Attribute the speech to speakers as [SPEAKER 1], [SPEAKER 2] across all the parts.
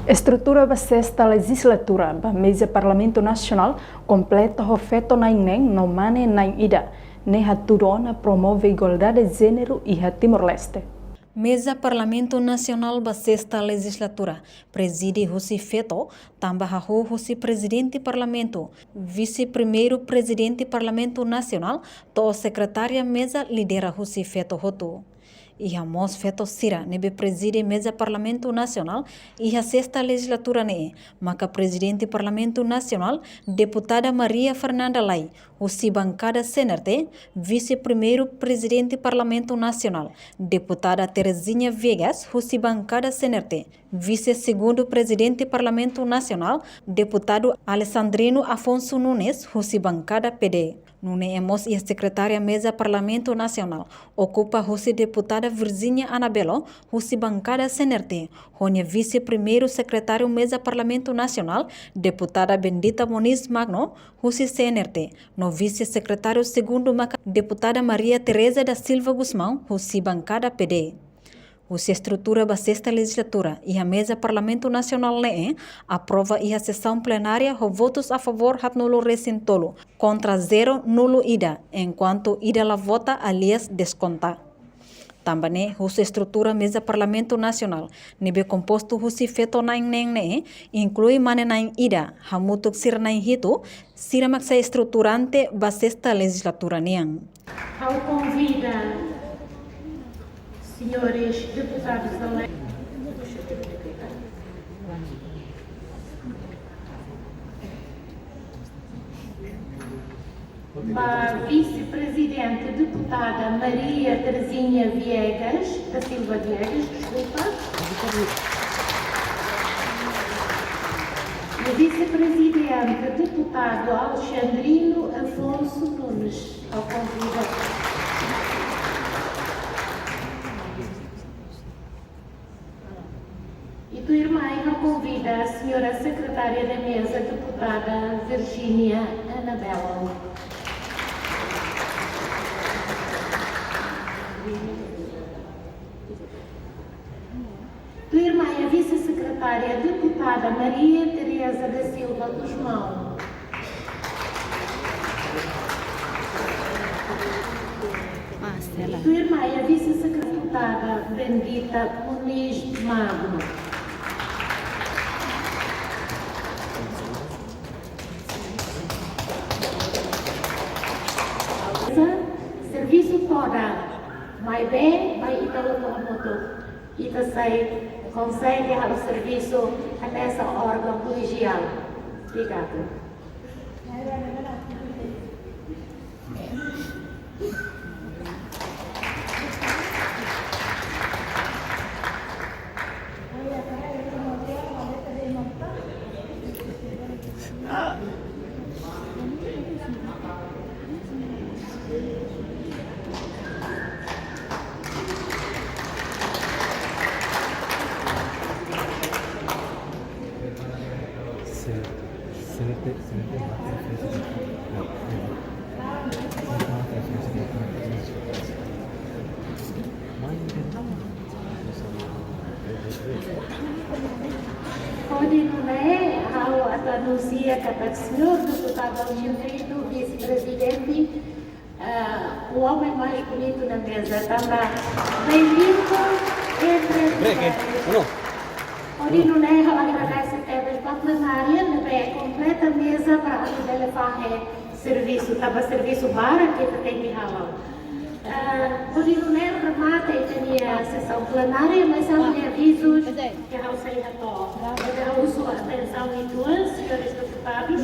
[SPEAKER 1] Estrutura da sexta legislatura da mesa Parlamento Nacional completa o feito na INEM no mane na ida, neha turona promove igualdade de gênero e a Timor-Leste.
[SPEAKER 2] Mesa Parlamento Nacional da sexta legislatura preside José Feto, também José Presidente Parlamento, Vice-Primeiro Presidente Parlamento Nacional, to Secretária Mesa lidera José Feto Hoto. E Ramos Feto Sira, nebe preside Mesa Parlamento Nacional e a sexta legislatura ne, maca Presidente Parlamento Nacional, Deputada Maria Fernanda Lai, José Bancada Senerte, Vice-Primeiro Presidente Parlamento Nacional, Deputada Terezinha Viegas, José Bancada Senerte, Vice-Segundo Presidente Parlamento Nacional, Deputado Alessandrino Afonso Nunes, José Bancada PD. Nune Emos e a Secretária Mesa Parlamento Nacional ocupa José Deputada Virginia Anabelo, José Bancada Senerte, Rônia Vice-Primeiro Secretário Mesa Parlamento Nacional, Deputada Bendita Moniz Magno, José Senerte, no Vice-Secretário Segundo Deputada Maria Teresa da Silva Guzmão, José Bancada PD. Você estrutura da sexta legislatura e a mesa Parlamento Nacional aprova e a sessão plenária com votos a favor hat nulo recintolo, contra 0 nulo ida, enquanto ida la vota alias desconta. Também você estrutura mesa Parlamento Nacional, nebe composto José Feto naing inclui mane naing ida, hamutuk sir naing hito, sira maksa estruturante da sexta legislatura niang.
[SPEAKER 3] Ao convida senhores deputados da lei, a vice-presidente deputada Maria Terezinha Viegas, da Silva Viegas, desculpa, e o vice-presidente deputado Alexandrino Afonso Nunes, ao convida. E tua irmã convida a senhora secretária da mesa, deputada Virginia Anabelo. Tua irmã a vice-secretária, deputada Maria Teresa da Silva Guzmão. E tua irmã a vice-secretária, Bendita Moniz Magno. Serviço toda, mais bem, vai italo moto. Ita sai consegue ao serviço nessa órgão colegial. Obrigada. Continuei ao anunciar que o senhor deputado Alexandrino, vice-presidente, o homem mais bonito na mesa, também bem-vindo entre Continuei ao agradecer a plenária, a completa mesa para ajudar a fazer serviço, estava serviço para que tem que falar. Continuei a remata e tinha a sessão plenária, mas há avisos que eu sei a todos. Eu uso a atenção em duas, senhores deputados.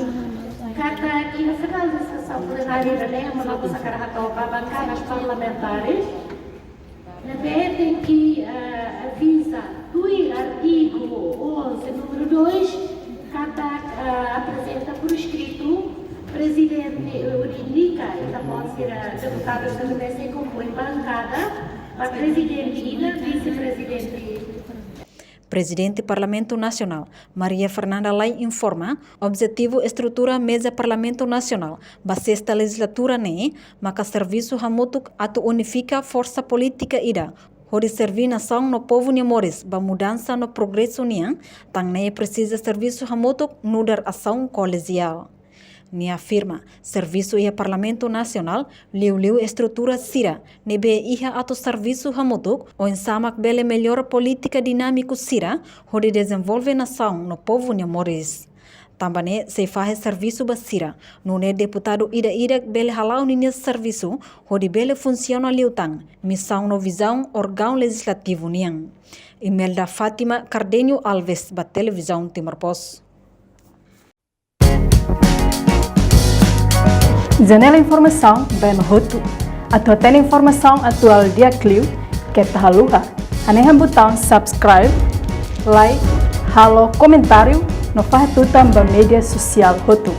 [SPEAKER 3] Cada aqui no final da sessão plenária, eu vou sacar a todos para bancadas parlamentares. Tem que avisar do artigo 11, número 2, cada apresenta por escrito, presidente indica, então pode ser deputados que devem compor bancada, a presidente e vice-presidente.
[SPEAKER 2] Presidente Parlamento Nacional, Maria Fernanda Lai informa, objetivo estrutura mesa Parlamento Nacional, ba sexta legislatura maca serviço hamutuk atu unifica força política ida, onde servir nação no povo Niamores, ba mudança no progresso niang, tang ne precisa serviço hamotok nudar ação colegial. Ni afirma, serviço e Parlamento Nacional liu estrutura sira, nebe iha ato serviço hamotok, o ensamak bele melhor política dinâmico sira, onde desenvolve nação no povo Niamores. Também se faz serviço basira, não é deputado ida bele halau nesse serviço, onde bele funciona liutang, missão no visão órgão legislativo niang. Imelda Fátima Cardenho Alves, ba televisão Timor-Pos.
[SPEAKER 1] Janela Informação, bem roto. Atau tem informação atual dia Clio, que tá haluha. Anehan botão subscribe, like, halo, comentário, no faz tudo também mídia social roto.